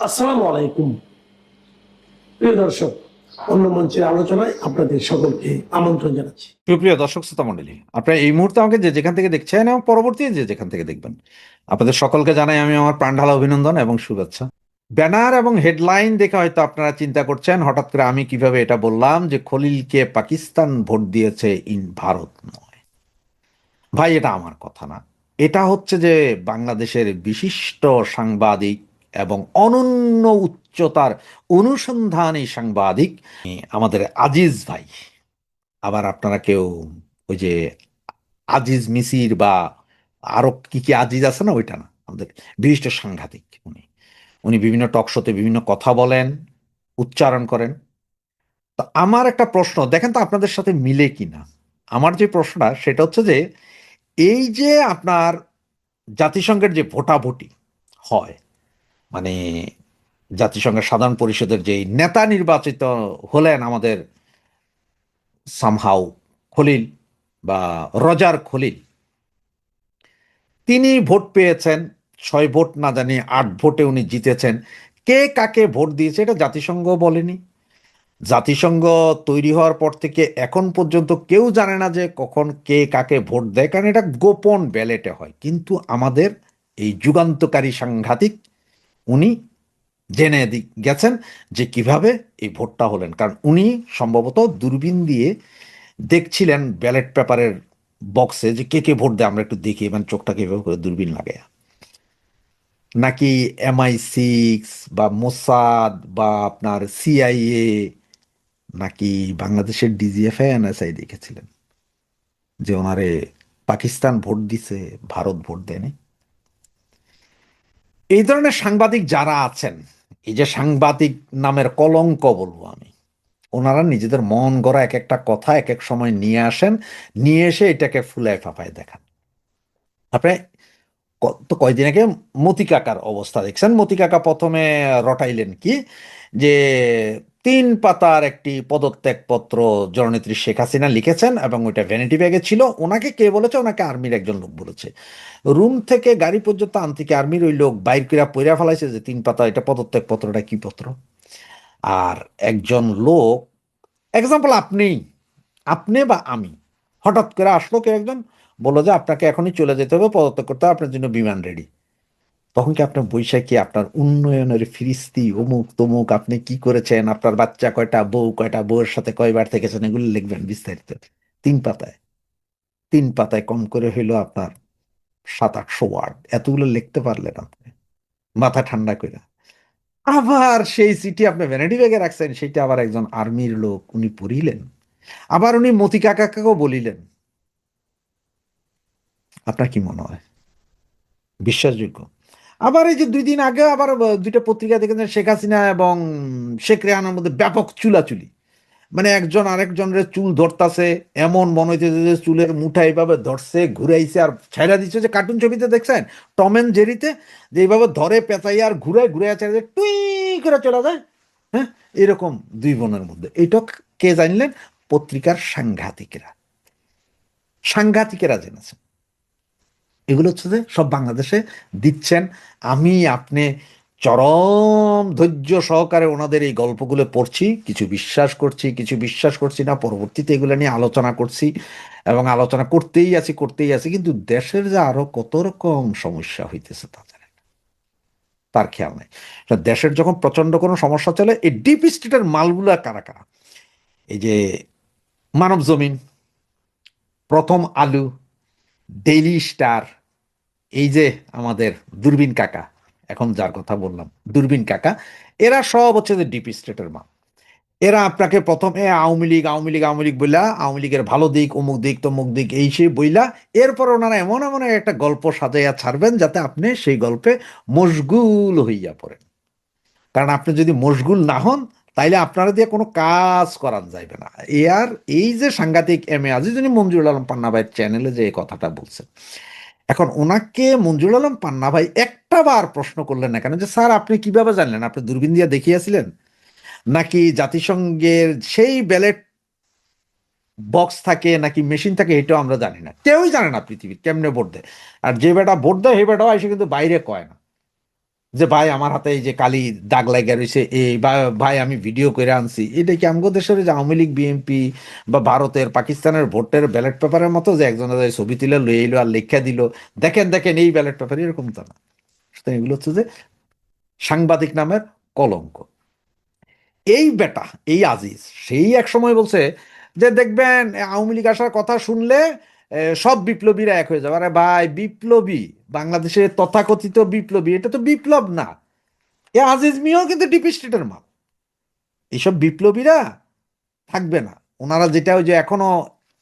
আসসালামু আলাইকুম প্রিয় দর্শক, অন্য মঞ্চের আলোচনায় আপনাদের সকলকে আমন্ত্রণ জানাচ্ছি। সুপ্রিয় দর্শক শ্রোতা মণ্ডলী, আপনারা এই মুহূর্তে আমাকে যে যেখান থেকে দেখছেন এবং পরবর্তী যে যেখান থেকে দেখবেন, আপনাদের সকলকে জানাই আমি আমার প্রাণঢালা অভিনন্দন এবং শুভেচ্ছা। ব্যানার এবং হেডলাইন দেখে হয়তো আপনারা চিন্তা করছেন হঠাৎ করে আমি কিভাবে এটা বললাম যে খলিলকে পাকিস্তান ভোট দিয়েছে ভারত নয়। ভাই, এটা আমার কথা না, এটা হচ্ছে যে বাংলাদেশের বিশিষ্ট সাংবাদিক এবং অনন্য উচ্চতার অনুসন্ধানী সাংবাদিক আমাদের আজিজ ভাই। আবার আপনারা কেউ ওই যে আজিজ মিসির বা আরো কি কি আজিজ আছে না, ওইটা না, আমাদের বিশিষ্ট সাংঘাতিক উনি। উনি বিভিন্ন টক শোতে বিভিন্ন কথা বলেন, উচ্চারণ করেন। তো আমার একটা প্রশ্ন, দেখেন তো আপনাদের সাথে মিলে কিনা। আমার যে প্রশ্নটা সেটা হচ্ছে যে এই যে আপনার জাতিসংঘের যে ভোটাভুটি হয়, মানে জাতিসংঘের সাধারণ পরিষদের যে নেতা নির্বাচিত হলেন আমাদের সামহাউ খলিল বা রজার খলিল, তিনি ভোট পেয়েছেন 6 ভোট না জানি 8 ভোটে উনি জিতেছেন। কে কাকে ভোট দিয়েছে এটা জাতিসংঘ বলেনি। জাতিসংঘ তৈরি হওয়ার পর থেকে এখন পর্যন্ত কেউ জানে না যে কখন কে কাকে ভোট দেয়, কারণ এটা গোপন ব্যালেটে হয়। কিন্তু আমাদের এই যুগান্তকারী সাংঘাতিক উনি জেনে গেছেন যে কিভাবে এই ভোটটা হলেন, কারণ উনি সম্ভবত দূরবীন দিয়ে দেখছিলেন ব্যালট পেপারের বক্সে যে কে কে ভোট দেয়, আমরা একটু দেখি, মানে চোখটাকে এভাবে করে দূরবীন লাগে, নাকি MI6 বা মোসাদ বা আপনার CIA নাকি বাংলাদেশের DGFI NSI দেখেছিলেন যে ওনারে পাকিস্তান ভোট দিছে, ভারত ভোট দেয়নি। এই ধরনের সাংবাদিক যারা আছেন, এই যে সাংবাদিক নামের কলঙ্ক বলবো আমি, ওনারা নিজেদের মন গড়া এক একটা কথা এক এক সময় নিয়ে আসেন, নিয়ে এসে এটাকে ফুলায় ফাঁপায় দেখান। আপনি তো কয়দিন আগে মতি কাকার অবস্থা দেখছেন। মতি কাকা প্রথমে রটাইলেন কি যে 3 পাতার একটি পদত্যাগপত্র জননেত্রী শেখ হাসিনা লিখেছেন এবং ওইটা ভ্যানিটি ব্যাগে ছিল। ওনাকে কে বলেছে? ওনাকে আর্মির একজন লোক বলেছে। রুম থেকে গাড়ি পর্যন্ত আনতে কি আর্মির ওই লোক বাইর করে পইরা ফেলাইছে যে 3 পাতা এটা পদত্যাগপত্রটা কি পত্র। আর একজন লোক, এক্সাম্পল আপনি, আপনি বা আমি, হঠাৎ করে আসলো কেউ একজন, বললো যে আপনাকে এখনই চলে যেতে হবে, পদত্যাগ করতে হবে, আপনার জন্য বিমান রেডি। তখন কি আপনার বৈশাখী, আপনার উন্নয়নের ফিরিস্তি, অমুক তমুক, আপনি কি করেছেন, আপনার বাচ্চা কয়টা, বউ কয়টা, বউয়ের সাথে কয়বার থেকেছেন, এগুলো লিখবেন বিস্তারিত 3 পাতায়। 3 পাতায় কম করে হইলো আপনার 700-800 ওয়ার্ড, এতগুলো লিখতে পারলেন আপনি মাথা ঠান্ডা করে। আবার সেই চিঠি আপনি ভ্যানিটি ব্যাগে রাখছেন, সেটা আবার একজন আর্মির লোক উনি পড়িলেন, আবার উনি মতি কাকাকেও বলিলেন। আপনার কি মনে হয় বিশ্বাসযোগ্য? আবার এই যে 2 দিন আগে আবার 2টা পত্রিকা দেখেছেন, শেখ হাসিনা এবং শেখ রেহানার মধ্যে ব্যাপক চুলাচুলি, মানে একজন আরেকজনের চুল ধরতাছে, এমন মনে হইতেছে যে চুলের মুঠা এইভাবে ধরছে, ঘুরাইছে আর ছাইড়া দিচ্ছে। যে কার্টুন ছবিতে দেখছেন টম এন্ড জেরিতে, যে এইভাবে ধরে পেঁচাই আর ঘুরায় ঘুরাই ছেড়ে যায়, টুই করে চলে যায়। হ্যাঁ, এরকম 2 বোনের মধ্যে এইটা কে জানলেন? পত্রিকার সাংঘাতিকেরা, সাংঘাতিকেরা জেনেছেন। এগুলো হচ্ছে যে সব বাংলাদেশে দিচ্ছেন। আমি আপনি চরম ধৈর্য সহকারে ওনাদের এই গল্পগুলো পড়ছি, কিছু বিশ্বাস করছি, কিছু বিশ্বাস করছি না, পরবর্তীতে এগুলো নিয়ে আলোচনা করছি এবং আলোচনা করতেই আছি, কিন্তু দেশের যে আরো কত রকম সমস্যা হইতেছে তা জানেন না, তার খেয়াল নাই। দেশের যখন প্রচন্ড কোনো সমস্যা চলে, এই ডিপ স্টেটের মালগুলা কারা কারা? এই যে মানব জমিন, প্রথম আলু, ডেইলি স্টার, এই যে আমাদের দূরবীন কাকা, এখন যার কথা বললাম দূরবীন কাকা, এরা সব হচ্ছে যে ডিপ স্টেটের মাল। এরা আপনাকে প্রথমে আওয়ামী লীগ বইলা, আওয়ামী লীগের ভালো দিক, অমুক দিক তমুক দিক এই সেই বইলা, এরপর ওনারা এমন এমন একটা গল্প সাজাইয়া ছাড়বেন যাতে আপনি সেই গল্পে মশগুল হইয়া পড়েন। কারণ আপনি যদি মশগুল না হন, তাইলে আপনারা দিয়ে কোনো কাজ করান যাইবে না। আর এই যে সাংঘাতিক আজিজ, উনি মঞ্জুরুল আলম পান্না ভাইয়ের চ্যানেলে যে এই কথাটা বলছেন, এখন ওনাকে মঞ্জুরুল আলম পান্না ভাই একটা বার প্রশ্ন করলেন না কেন যে স্যার আপনি কিভাবে জানলেন? আপনি দূরবীন দিয়ে দেখিয়েছিলেন নাকি জাতিসংঘের সেই ব্যালেট বক্স থাকে নাকি মেশিন থাকে, এটাও আমরা জানি না, কেউই জানে না পৃথিবীর কেমনে ভোট দেয়। আর যে বেটা ভোট দেয় সেই বেটাও এসে কিন্তু বাইরে কয় না। যে ভাই আমার হাতে এই যে কালি দাগ লাগিয়ে রয়েছে, এই বা ভাই আমি ভিডিও করে আনছি, এটা কি আমগো দেশের যে আওয়ামী লীগ বিএনপি বা ভারতের পাকিস্তানের ভোটের ব্যালট পেপারের মতো যে একজনের ছবি তুলে লয়ে এলো আর লেখা দিল দেখেন দেখেন এই ব্যালট পেপার, এরকম তো না। সুতরাং এগুলো হচ্ছে যে সাংবাদিক নামের কলঙ্ক। এই বেটা, এই আজিজ সেই এক সময় বলছে যে দেখবেন আওয়ামী লীগ আসার কথা শুনলে সব বিপ্লবীরা এক হয়ে যাবে। আরে ভাই, বিপ্লবী বাংলাদেশের তথাকথিত বিপ্লবী, এটা তো বিপ্লব না। এ আজিজ মিয়াও কিন্তু ডিপ স্টেটের মাল। এইসব বিপ্লবীরা থাকবে না। ওনারা যেটা ওই যে এখনো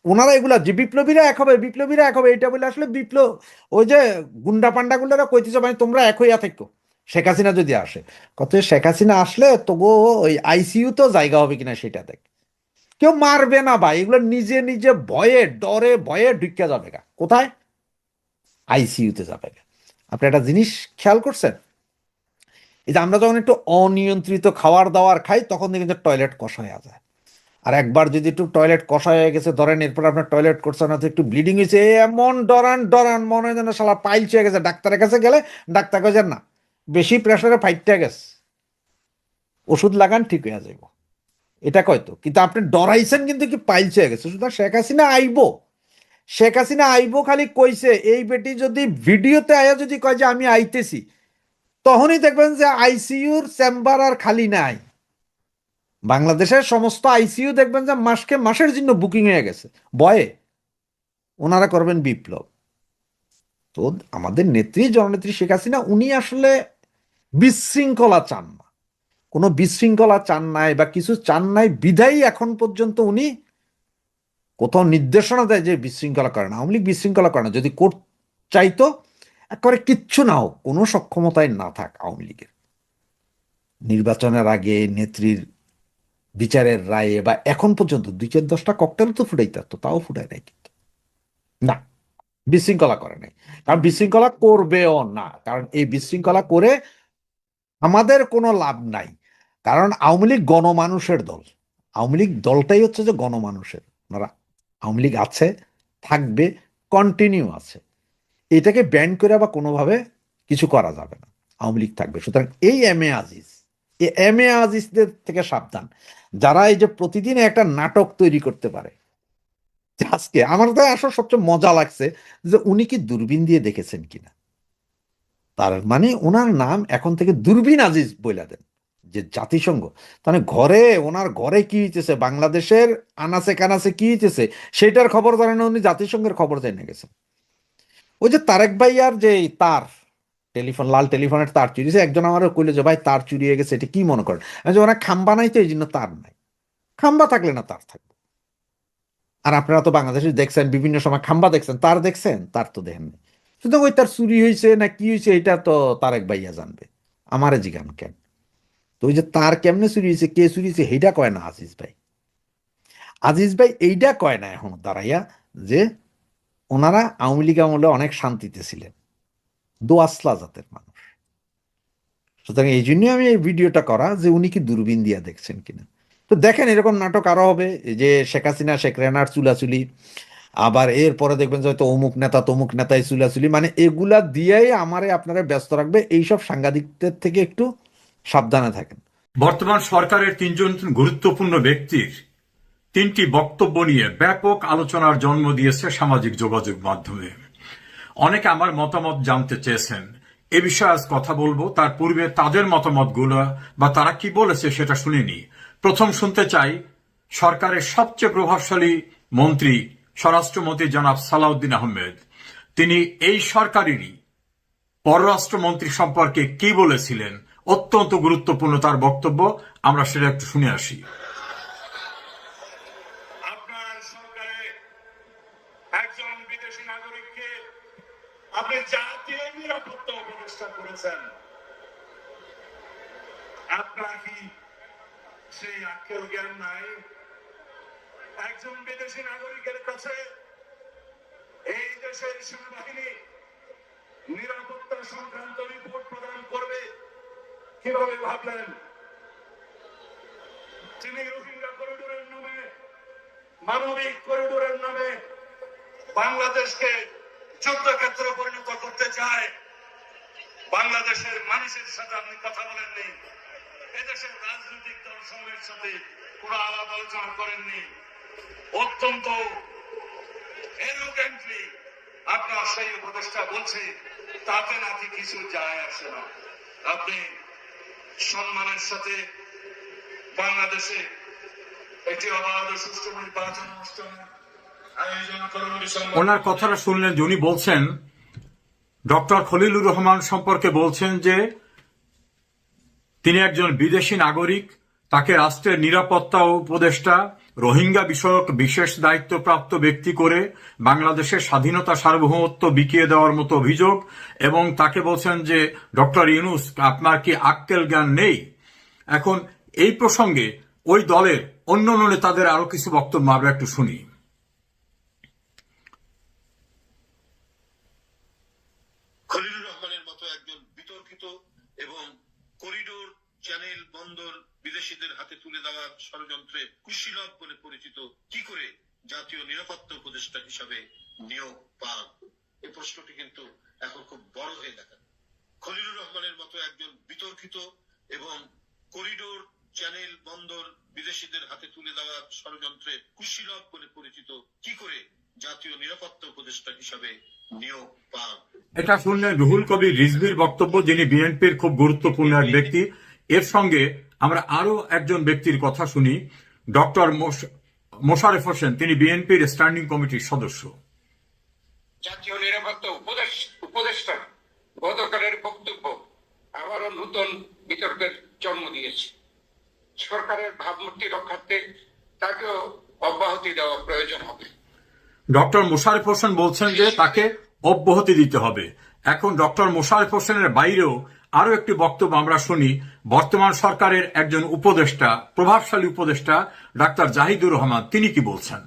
ওনারা এগুলা যে বিপ্লবীরা এক হবে, বিপ্লবীরা এক হবে, এটা বলে আসলে বিপ্লব ওই যে গুন্ডা পান্ডা গুন্ডারা কইতেছে ভাই তোমরা এক হইয়া থাকো শেখ হাসিনা যদি আসে। কত শেখ হাসিনা আসলে তবু ওই আইসিইউ তো জায়গা হবে কিনা সেটা দেখ। কেউ মারবে না ভাই, এগুলো নিজে নিজে ভয়ে ডরে ভয়ে ঢুকে যাবে গা কোথায়, আইসিইউতে যাবে গা। আপনি একটা জিনিস খেয়াল করছেন, এই যে আমরা যখন একটু অনিয়ন্ত্রিত খাবার দাবার খাই তখন দেখি যে টয়লেট কষা হয়ে যায়। আর একবার যদি একটু টয়লেট কষা হয়ে গেছে ধরেন, এরপর আপনার টয়লেট করছে না তো একটু ব্লিডিং হয়েছে, এমন ডরান ডরান মনে হয় যেন শালা পাইলস হয়ে গেছে। ডাক্তারের কাছে গেলে ডাক্তার কাছে না, বেশি প্রেশারে ফাইটটা গেছে, ওষুধ লাগান ঠিক হয়ে যাইব, এটা কয়তো। কিন্তু আপনি ডরাইছেন কিন্তু কি পাইলস হয়ে গেছে। সুতরাং শেখ হাসিনা আইবো, শেখ হাসিনা আইবো খালি কইছে। এই বেটি যদি ভিডিওতে আয়া যদি কয় যে আমি আইতেছি, তখনই দেখবেন যে আইসিইউর চেম্বার আর খালি নাই। বাংলাদেশের সমস্ত আইসিইউ দেখবেন যে মাসকে মাসের জন্য বুকিং হয়ে গেছে ভয়ে। ওনারা করবেন বিপ্লব। তো আমাদের নেত্রী জননেত্রী শেখ হাসিনা উনি আসলে বিশৃঙ্খলা চান না, কোনো বিশৃঙ্খলা চান নাই বা কিছু চান নাই বিধায়ী এখন পর্যন্ত উনি কোথাও নির্দেশনা দেয় যে বিশৃঙ্খলা করে না। আওয়ামী লীগ বিশৃঙ্খলা করে না, যদি চাইতো একেবারে কিচ্ছু না হোক, কোনো সক্ষমতায় না থাক আওয়ামী লীগের, নির্বাচনের আগে নেত্রীর বিচারের রায়ে বা এখন পর্যন্ত 2-10টা ককটেল তো ফুটাইতে পারতো, তাও ফুটায় নাই কিন্তু। না, বিশৃঙ্খলা করে নাই। কারণ বিশৃঙ্খলা করবেও না, কারণ এই বিশৃঙ্খলা করে আমাদের কোনো লাভ নাই। কারণ আওয়ামী লীগ গণমানুষের দল, আওয়ামী লীগ দলটাই হচ্ছে যে গণমানুষের। ওনারা আওয়ামী লীগ আছে, থাকবে, কন্টিনিউ আছে, এটাকে ব্যান করে বা কোনোভাবে কিছু করা যাবে না, আওয়ামী লীগ থাকবে। সুতরাং এই এম এ আজিজ, এই এম এ আজিজদের থেকে সাবধান, যারা এই যে প্রতিদিন একটা নাটক তৈরি করতে পারে। আজকে আমার তো আসলে সবচেয়ে মজা লাগছে যে উনি কি দূরবীন দিয়ে দেখেছেন কিনা। তার মানে ওনার নাম এখন থেকে দূরবীন আজিজ বইলা দেন, যে জাতিসংঘ মানে ঘরে, ওনার ঘরে কি হইতেছে, বাংলাদেশের আনাচে কানাচে কি হইতেছে সেটার খবর জানেন না, উনি জাতিসংঘের খবর জেনে গেছেন। ওই যে তারেক ভাইয়ার যে তার টেলিফোন, লাল টেলিফোনের তার চুরি হয়েছে, একজন আমার কইলো যে ভাই তার চুরি হয়ে গেছে, এটা কি মনে করেন। আমি যে ওরা খাম্বা নাই তো এই জন্য তার নাই, খাম্বা থাকলে না তার থাকবে। আর আপনারা তো বাংলাদেশে দেখছেন বিভিন্ন সময় খাম্বা দেখছেন, তার দেখছেন, তার তো দেখেননি। সুতরাং ওই তার চুরি হয়েছে না কি হয়েছে এটা তো তারেক ভাইয়া জানবে, আমারে জিগান কেন। তো ওই যে তার কেমনে চুরি হয়েছে, কে চুরি হয়েছে, সেইটা কয় না আজিজ ভাই। আজিজ ভাই এইটা কয় না এখন দাঁড়াইয়া যে ওনারা আওয়ামী লীগ আমলে অনেক শান্তিতে ছিলেন, দোয়াসলা জাতের মানুষ। সুতরাং এই জন্যই আমি এই ভিডিওটা করা যে উনি কি দূরবীন দিয়া দেখছেন কিনা। তো দেখেন এরকম নাটক আরো হবে, এই যে শেখ হাসিনা শেখ রেনার চুলাচুলি, আবার এরপরে দেখবেন যে হয়তো অমুক নেতা তমুক নেতায় চুলাচুলি, মানে এগুলা দিয়েই আমারে আপনারা ব্যস্ত রাখবে। এইসব সাংবাদিকদের থেকে একটু সাবধানে থাকেন। বর্তমান সরকারের তিনজন গুরুত্বপূর্ণ ব্যক্তির তিনটি বক্তব্য নিয়ে ব্যাপক আলোচনার জন্ম দিয়েছে সামাজিক যোগাযোগ মাধ্যমে। অনেকে আমার মতামত জানতে চেয়েছেন, এ বিষয়ে আজ কথা বলবো। তার পূর্বে তাদের মতামতগুলো বা তারা কি বলেছে সেটা শুনিনি। প্রথম শুনতে চাই সরকারের সবচেয়ে প্রভাবশালী মন্ত্রী, স্বরাষ্ট্রমন্ত্রী জনাব সালাউদ্দিন আহমেদ। তিনি এই সরকারেরই পররাষ্ট্রমন্ত্রী সম্পর্কে কি বলেছিলেন, অত্যন্ত গুরুত্বপূর্ণ তার বক্তব্য। আমরা সেটা একটু শুনে আসি। আপনার সরকারে একজন বিদেশি নাগরিককে আপনি জাতীয় নিরাপত্তা উপদেষ্টা করেছেন। আপনার কি সেই আক্কেল জ্ঞান নাই? একজন বিদেশি নাগরিকের কাছে এই দেশের সেনাবাহিনী নিরাপত্তা সংক্রান্ত রিপোর্ট প্রদান করবে কিভাবে ভাবলেন? তিনি রোহিঙ্গা করিডোরের নামে, মানবিক করিডোরের নামে বাংলাদেশকে যুদ্ধক্ষেত্রে পরিণত করতে চায়। বাংলাদেশের মানুষের সাথে আপনি কথা বলেননি, এদেশের রাজনৈতিক দল সমূহের সাথে কোনো আলাপ আলোচনা করেননি। অত্যন্ত এরোগেন্টলি আপনার সেই উপদেষ্টা বলছে তাতে নাকি কিছু যায় আসে না। আপনি সম্মানের সাথে বাংলাদেশে একটি অবাধ ও সুষ্ঠু নির্বাচন অনুষ্ঠানের আয়োজন করুন। ওনার কথাটা শুনলেন যে উনি বলছেন, ডক্টর খলিলুর রহমান সম্পর্কে বলছেন যে তিনি একজন বিদেশি নাগরিক, তাকে রাষ্ট্রের নিরাপত্তা উপদেষ্টা, রোহিঙ্গা বিষয়ক বিশেষ দায়িত্বপ্রাপ্ত ব্যক্তি করে বাংলাদেশের স্বাধীনতা সার্বভৌমত্ব বিকিয়ে দেওয়ার মতো অভিযোগ, এবং তাকে বলছেন যে ডক্টর ইউনূস আপনার কি আক্কেল জ্ঞান নেই। এখন এই প্রসঙ্গে ওই দলের অন্য নেতাদের আরো কিছু বক্তব্য আমরা একটু শুনি। খলিলুর রহমানের মতো একজন বিতর্কিত এবং করিডোর, চ্যানেল, বন্দর বিদেশিদের হাতে তুলে দেওয়ার ষড়যন্ত্রে কুশীলব বলে পরিচিত কি করে জাতীয় নিরাপত্তা উপদেষ্টা হিসাবে নিয়োগ পান? এই প্রশ্নটি কিন্তু এখন খুব বড় হয়ে দেখা। খলিলুর রহমানের মতো একজন বিতর্কিত এবং করিডোর, চ্যানেল, বন্দর বিদেশিদের হাতে তুলে দেওয়ার ষড়যন্ত্রে কুশীলব বলে পরিচিত কি করে জাতীয় নিরাপত্তা উপদেষ্টা হিসাবে নিয়োগ পান? এটা শুনলেন রুহুল কবির রিজভির বক্তব্য, যিনি বিএনপির খুব গুরুত্বপূর্ণ এক ব্যক্তি। এর সঙ্গে আমরা আরো একজন ব্যক্তির কথা শুনি, ডক্টর মোশাররফ হোসেন, তিনি বিএনপির স্ট্যান্ডিং কমিটির সদস্য। জাতীয় নিরাপত্তা উপদেষ্টা গতকালের বক্তব্য আবারও নতুন বিতর্কের জন্ম দিয়েছে। সরকারের ভাবমূর্তি রক্ষার্থে তাকেও অব্যাহতি দেওয়া প্রয়োজন হবে। ডক্টর মোশাররফ হোসেন বলছেন যে তাকে অব্যাহতি দিতে হবে। এখন ডক্টর মোশাররফ হোসেনের বাইরেও আরো একটি বক্তব্য আমরা শুনি, বর্তমান সরকারের একজন উপদেষ্টা, প্রভাবশালী উপদেষ্টা ডাক্তার জাহিদুর রহমান, তিনি কি বলছেন।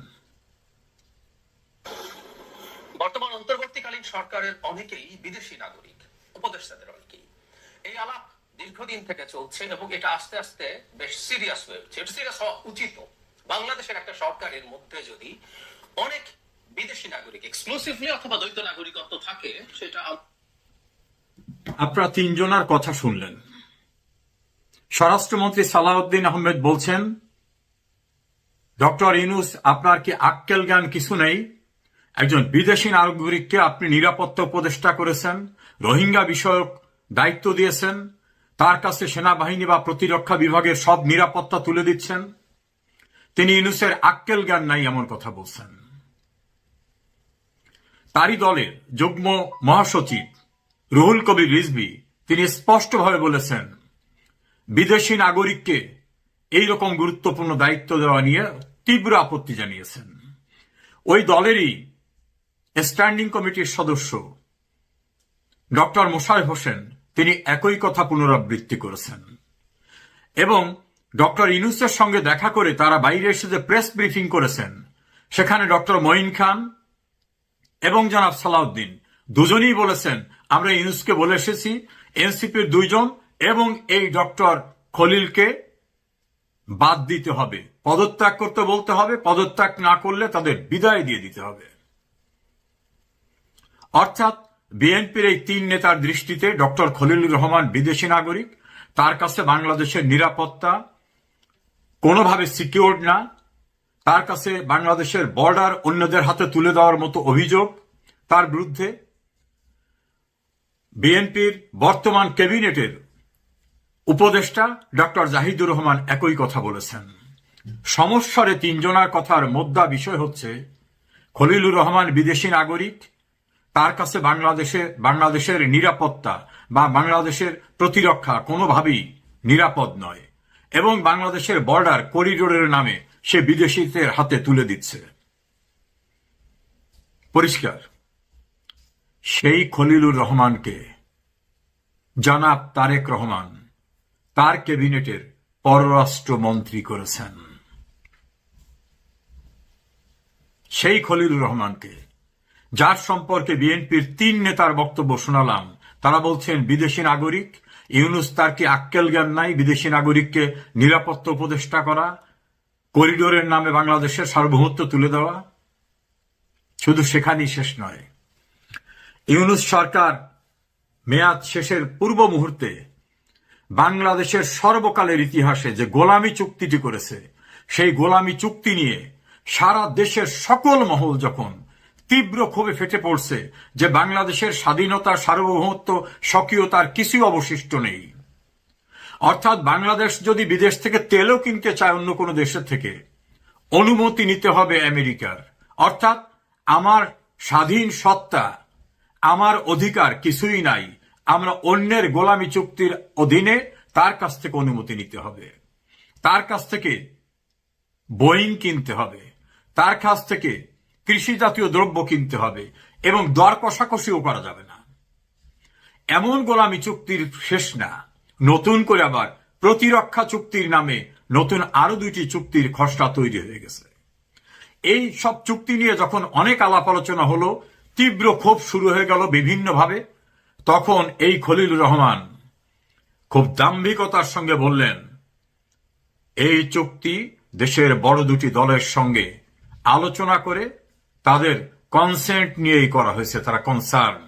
বর্তমান অন্তর্বর্তীকালীন সরকারের অনেকেই বিদেশি নাগরিক, উপদেষ্টাদের অনেকেই। এই আলাপ দীর্ঘদিন থেকে চলছে এবং এটা আস্তে আস্তে বেশ সিরিয়াস হয়ে উঠছে। এটা সিরিয়াস হওয়া উচিত। বাংলাদেশের একটা সরকারের মধ্যে যদি অনেক বিদেশি নাগরিক এক্সক্লুসিভলি অথবা দ্বৈত নাগরিকত্ব থাকে, সেটা আপনারা তিনজনের কথা শুনলেন। স্বরাষ্ট্রমন্ত্রী সালাউদ্দিন আহমেদ বলছেন, ডক্টর ইউনূস আপনার কি আক্কেল জ্ঞান কিছু নেই? একজন বিদেশি নাগরিককে আপনি নিরাপত্তা উপদেষ্টা করেছেন, রোহিঙ্গা বিষয়ক দায়িত্ব দিয়েছেন, তার কাছে সেনাবাহিনী বা প্রতিরক্ষা বিভাগের সব নিরাপত্তা তুলে দিচ্ছেন। তিনি ইউনূসের আক্কেল জ্ঞান নাই এমন কথা বলছেন। তারই দলের যুগ্ম মহাসচিব রুহুল কবির রিজভী, তিনি স্পষ্টভাবে বলেছেন বিদেশি নাগরিককে এইরকম গুরুত্বপূর্ণ দায়িত্ব দেওয়া নিয়ে তীব্র আপত্তি জানিয়েছেন। ওই দলেরই স্ট্যান্ডিং কমিটির সদস্য ডক্টর মোশাররফ হোসেন, তিনি একই কথা পুনরাবৃত্তি করেছেন এবং ডক্টর ইউনূসের সঙ্গে দেখা করে তারা বাইরে এসে যে প্রেস ব্রিফিং করেছেন, সেখানে ডক্টর মঈন খান এবং জনাব সালাউদ্দিন দুজনেই বলেছেন আমরা ইউনূসকে বলে এসেছি এনসিপির দুইজন এবং এই ডক্টর খলিলকে বাদ দিতে হবে, পদত্যাগ করতে বলতে হবে, পদত্যাগ না করলে তাদের বিদায় দিয়ে দিতে হবে। অর্থাৎ বিএনপির এই তিন নেতার দৃষ্টিতে ডক্টর খলিলুর রহমান বিদেশি নাগরিক, তার কাছে বাংলাদেশের নিরাপত্তা কোনোভাবে সিকিউরড না, তার কাছে বাংলাদেশের বর্ডার অন্যদের হাতে তুলে দেওয়ার মতো অভিযোগ তার বিরুদ্ধে। বিএনপির বর্তমান ক্যাবিনেটের উপদেষ্টা ডক্টর জাহিদুর রহমান একই কথা বলেছেন। সমস্যারে তিনজনার কথার মোদ্দা বিষয় হচ্ছে খলিলুর রহমান বিদেশি নাগরিক, তার কাছে বাংলাদেশের নিরাপত্তা বা বাংলাদেশের প্রতিরক্ষা কোনোভাবেই নিরাপদ নয় এবং বাংলাদেশের বর্ডার করিডোরের নামে সে বিদেশিদের হাতে তুলে দিচ্ছে। পরিষ্কার, সেই খলিলুর রহমানকে জনাব তারেক রহমান তার ক্যাবিনেটের পররাষ্ট্রমন্ত্রী করেছেন। সেই খলিলুর রহমানকে, যার সম্পর্কে বিএনপির তিন নেতার বক্তব্য শোনালাম, তারা বলছেন বিদেশি নাগরিক। ইউনূস তার কি আক্কেল জ্ঞান নাই বিদেশি নাগরিককে নিরাপত্তা উপদেষ্টা করা, করিডোরের নামে বাংলাদেশের সার্বভৌমত্ব তুলে দেওয়া? শুধু সেখানেই শেষ নয়, ইউনূস সরকার মেয়াদ শেষের পূর্ব মুহূর্তে বাংলাদেশের সর্বকালের ইতিহাসে যে গোলামি চুক্তিটি করেছে, সেই গোলামি চুক্তি নিয়ে সারা দেশের সকল মহল যখন তীব্র ক্ষোভে ফেটে পড়ছে যে বাংলাদেশের স্বাধীনতা, সার্বভৌমত্ব, স্বকীয়তার কিছুই অবশিষ্ট নেই, অর্থাৎ বাংলাদেশ যদি বিদেশ থেকে তেলও কিনতে চায় অন্য কোনো দেশের থেকে, অনুমতি নিতে হবে আমেরিকার। অর্থাৎ আমার স্বাধীন সত্তা, আমার অধিকার কিছুই নাই, আমরা অন্যের গোলামি চুক্তির অধীনে তার কাছ থেকে অনুমতি নিতে হবে, তার কাছ থেকে বোয়িং কিনতে হবে, তার কাছ থেকে কৃষি জাতীয় দ্রব্য কিনতে হবে এবং দর কষাকষিও করা যাবে না। এমন গোলামি চুক্তির শেষ না, নতুন করে আবার প্রতিরক্ষা চুক্তির নামে নতুন আরো 2টি চুক্তির খসড়া তৈরি হয়ে গেছে। এই সব চুক্তি নিয়ে যখন অনেক আলাপ আলোচনা হলো, তীব্র ক্ষোভ শুরু হয়ে গেল বিভিন্নভাবে, তখন এই খলিলুর রহমান খুব দাম্ভিকতার সঙ্গে বললেন, এই চুক্তি দেশের বড় 2টি দলের সঙ্গে আলোচনা করে তাদের কনসেন্ট নিয়েই করা হয়েছে, তারা কনসার্ন।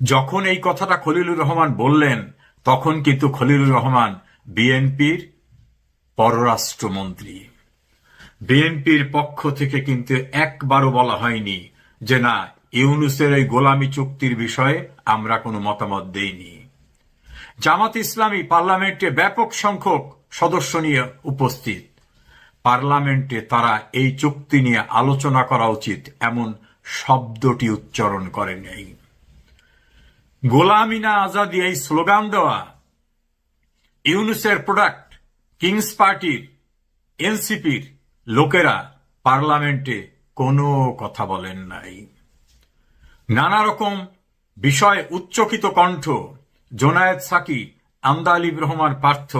যখন এই কথাটা খলিলুর রহমান বললেন, তখন কিন্তু খলিলুর রহমান বিএনপির পররাষ্ট্রমন্ত্রী। বিএনপির পক্ষ থেকে কিন্তু একবারও বলা হয়নি যে না, ইউনূসের এই গোলামি চুক্তির বিষয়ে আমরা কোনো মতামত দেইনি। জামাত ইসলামী পার্লামেন্টে ব্যাপক সংখ্যক সদস্য নিয়ে উপস্থিত, পার্লামেন্টে তারা এই চুক্তি নিয়ে আলোচনা করা উচিত এমন শব্দটি উচ্চারণ করে নেই। গোলামি না আজাদি এই স্লোগান দেওয়া ইউনূসের প্রোডাক্ট কিংস পার্টির, এনসিপির লোকেরা পার্লামেন্টে কোনো কথা বলেন নাই। নানা রকম বিষয়ে উচ্চকিত কণ্ঠ, জোনায়েদ সাকি, আন্দালিব রহমান পার্থ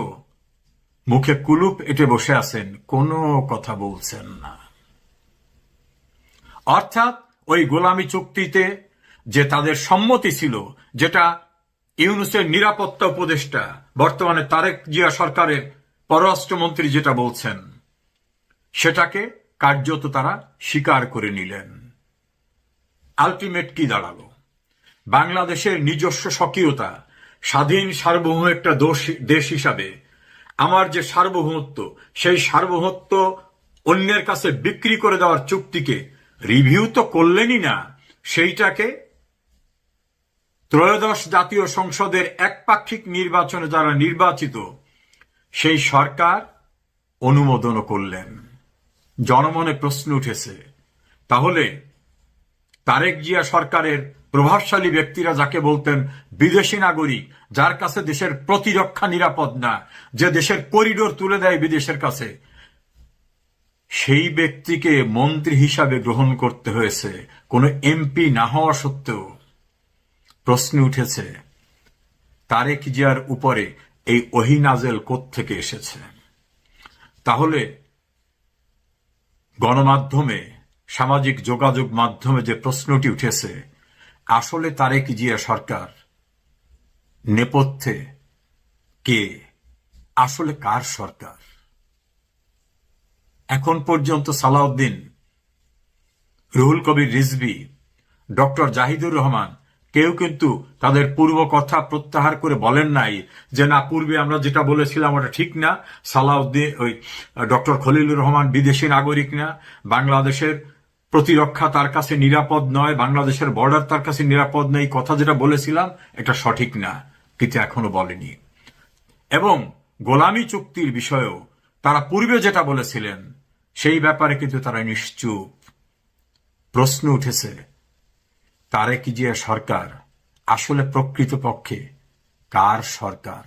মুখে কুলুপ এঁটে বসে আছেন, কোনো কথা বলছেন না। অর্থাৎ ওই গোলামি চুক্তিতে যে তাদের সম্মতি ছিল, যেটা ইউনূসের নিরাপত্তা উপদেষ্টা বর্তমানে তারেক জিয়া সরকারের পররাষ্ট্রমন্ত্রী যেটা বলছেন, সেটাকে কার্যত তারা স্বীকার করে নিলেন। আলটিমেট কি দাঁড়ালো? বাংলাদেশের নিজস্ব স্বকীয়তা, স্বাধীন সার্বভৌম একটা দেশ হিসাবে আমার যে সার্বভৌমত্ব, সেই সার্বভৌমত্ব অন্যের কাছে বিক্রি করে দেওয়ার চুক্তিকে রিভিউ তো করলেনই না, সেইটাকে ত্রয়োদশ জাতীয় সংসদের একপাক্ষিক নির্বাচনে যারা নির্বাচিত সেই সরকার অনুমোদনও করলেন। জনমনে প্রশ্ন উঠেছে, তাহলে তারেক জিয়া সরকারের প্রভাবশালী ব্যক্তিরা যাকে বলতেন বিদেশি নাগরিক, যার কাছে দেশের প্রতিরক্ষা নিরাপদ না, যে দেশের করিডোর তুলে দেয় বিদেশের কাছে, সেই ব্যক্তিকে মন্ত্রী হিসাবে গ্রহণ করতে হয়েছে কোনো এমপি না হওয়া সত্ত্বেও। প্রশ্ন উঠেছে, তারেক জিয়ার উপরে এই ওহী নাজেল কোত্থেকে এসেছে? তাহলে গণমাধ্যমে, সামাজিক যোগাযোগ মাধ্যমে যে প্রশ্নটি উঠেছে, আসলে তারেক জিয়া সরকার নেপথ্যে কে? আসলে কার সরকার? এখন পর্যন্ত সালাউদ্দিন, রুহুল কবির রিজভী, ডক্টর জাহিদুর রহমান কেউ কিন্তু তাদের পূর্ব কথা প্রত্যাহার করে বলেন নাই যে না, পূর্বে আমরা যেটা বলেছিলাম ওটা ঠিক না, সালাউদ্দিন ওই ডক্টর খলিলুর রহমান বিদেশি নাগরিক না, বাংলাদেশের প্রতিরক্ষা তার কাছে নিরাপদ নয়, বাংলাদেশের বর্ডার তার কাছে নিরাপদ নেই, কথা যেটা বলেছিলাম এটা সঠিক না, কিন্তু এখনো বলেনি। এবং গোলামি চুক্তির বিষয়েও তারা পূর্বে যেটা বলেছিলেন সেই ব্যাপারে কিন্তু তারা নিশ্চুপ। প্রশ্ন উঠেছে, তারেক জিয়া সরকার আসলে প্রকৃতপক্ষে কার সরকার?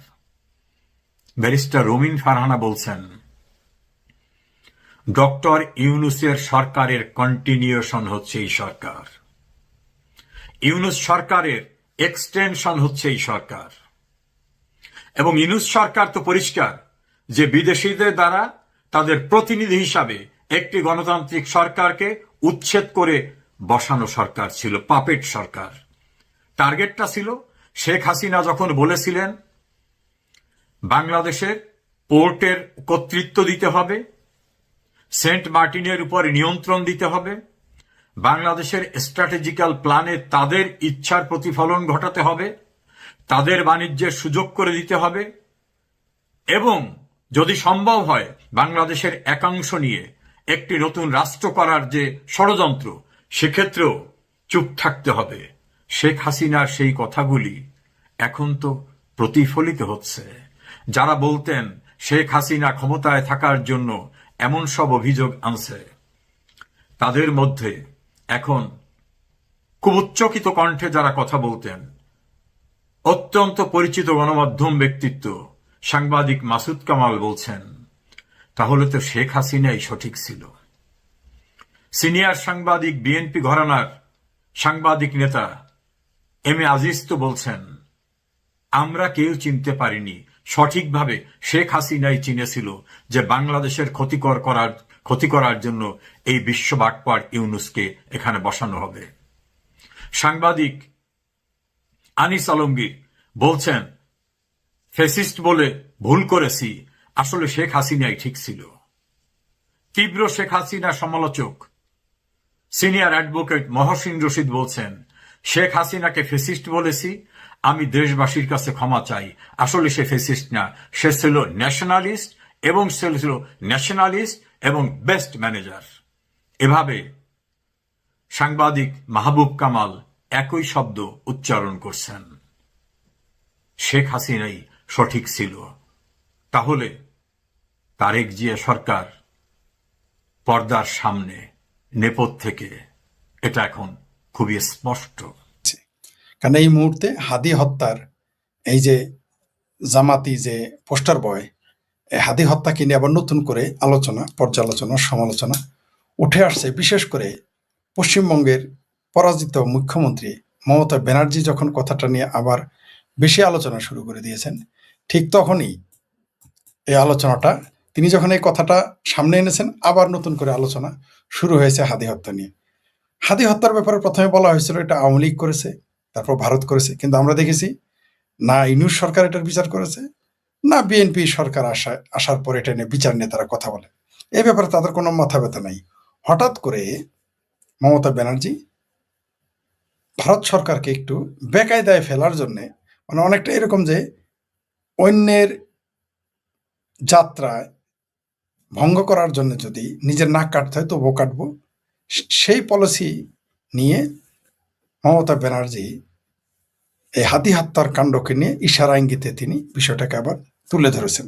ব্যারিস্টার রুমিন ফারহানা বলছেন, ডক্টর ইউনূসের সরকারের কন্টিনিউশন হচ্ছে এই সরকার, ইউনূস সরকারের এক্সটেনশন হচ্ছে এই সরকার। এবং ইউনূস সরকার তো পরিষ্কার যে বিদেশিদের দ্বারা তাদের প্রতিনিধি হিসাবে একটি গণতান্ত্রিক সরকারকে উচ্ছেদ করে বসানো সরকার ছিল, পাপেট সরকার। টার্গেটটা ছিল শেখ হাসিনা যখন বলেছিলেন বাংলাদেশের পোর্টের কর্তৃত্ব দিতে হবে, সেন্ট মার্টিনের উপরে নিয়ন্ত্রণ দিতে হবে, বাংলাদেশের স্ট্র্যাটেজিক্যাল প্ল্যানে তাদের ইচ্ছার প্রতিফলন ঘটাতে হবে, তাদের বাণিজ্যের সুযোগ করে দিতে হবে, এবং যদি সম্ভব হয় বাংলাদেশের একাংশ নিয়ে একটি নতুন রাষ্ট্র করার যে ষড়যন্ত্র, সেক্ষেত্রেও চুপ থাকতে হবে। শেখ হাসিনার সেই কথাগুলি এখন তো প্রতিফলিত হচ্ছে। যারা বলতেন শেখ হাসিনা ক্ষমতায় থাকার জন্য এমন সব অভিযোগ আনছে, তাদের মধ্যে এখন খুব উচ্চকিত কণ্ঠে যারা কথা বলতেন, অত্যন্ত পরিচিত গণমাধ্যম ব্যক্তিত্ব সাংবাদিক মাসুদ কামাল বলছেন, তাহলে তো শেখ হাসিনাই সঠিক ছিল। সিনিয়র সাংবাদিক বিএনপি ঘরানার সাংবাদিক নেতা এম এ আজিজ তো বলছেন, আমরা কেউ চিনতে পারিনি, সঠিকভাবে শেখ হাসিনাই চিনেছিল যে বাংলাদেশের ক্ষতি করার জন্য এই বিশ্ব বাটপার ইউনুসকে এখানে বসানো হবে। সাংবাদিক আনিস আলমগীর বলছেন, ফ্যাসিস্ট বলে ভুল করেছি, আসলে শেখ হাসিনাই ঠিক ছিল। তীব্র শেখ হাসিনা সমালোচক সিনিয়র অ্যাডভোকেট মহসিন রশিদ বলছেন, শেখ হাসিনাকে ফ্যাসিস্ট বলেছি, আমি দেশবাসীর কাছে ক্ষমা চাই, আসলে সে ফ্যাসিস্ট না, সে ছিল ন্যাশনালিস্ট এবং বেস্ট ম্যানেজার। এভাবে সাংবাদিক মাহবুব কামাল একই শব্দ উচ্চারণ করছেন, শেখ হাসিনাই সঠিক ছিল। তাহলে তারেক জিয়া সরকার পর্দার সামনে, নেপথ্যে, এটা এখন খুবই স্পষ্ট। কারণ এই মুহূর্তে হাদি হত্যার এই যে জামাতি যে পোস্টার বয়, এই হাদি হত্যাকে নিয়ে আবার নতুন করে আলোচনা, পর্যালোচনা, সমালোচনা উঠে আসছে। বিশেষ করে পশ্চিমবঙ্গের পরাজিত মুখ্যমন্ত্রী মমতা ব্যানার্জি যখন কথাটা নিয়ে আবার বেশি আলোচনা শুরু করে দিয়েছেন, ঠিক তখনই এই আলোচনাটা, তিনি যখন এই কথাটা সামনে এনেছেন, আবার নতুন করে আলোচনা শুরু হয়েছে হাদি হত্যা নিয়ে। হাদি হত্যার ব্যাপারে প্রথমে বলা হয়েছিল এটা আওয়ামী লীগ করেছে, তারপর ভারত করেছে, কিন্তু আমরা দেখেছি না ইউনূস সরকার এটার বিচার করেছে, না বিএনপি সরকার আসার পর এটা নিয়ে বিচার নিয়ে তারা কথা বলে। এই ব্যাপারে তাদের কোনো মাথা ব্যথা নাই। হঠাৎ করে মমতা ব্যানার্জি ভারত সরকারকে একটু বেকায়দায় ফেলার জন্যে, মানে অনেকটা এরকম যে অন্যের যাত্রায় ভঙ্গ করার জন্য যদি নিজের নাক কাটতে হয় তবুও কাটবো, সেই পলিসি নিয়ে মমতা ব্যানার্জি এই হাতি হত্যার কাণ্ডকে নিয়ে ইশারা ইঙ্গিতে তিনি বিষয়টাকে আবার তুলে ধরেছেন।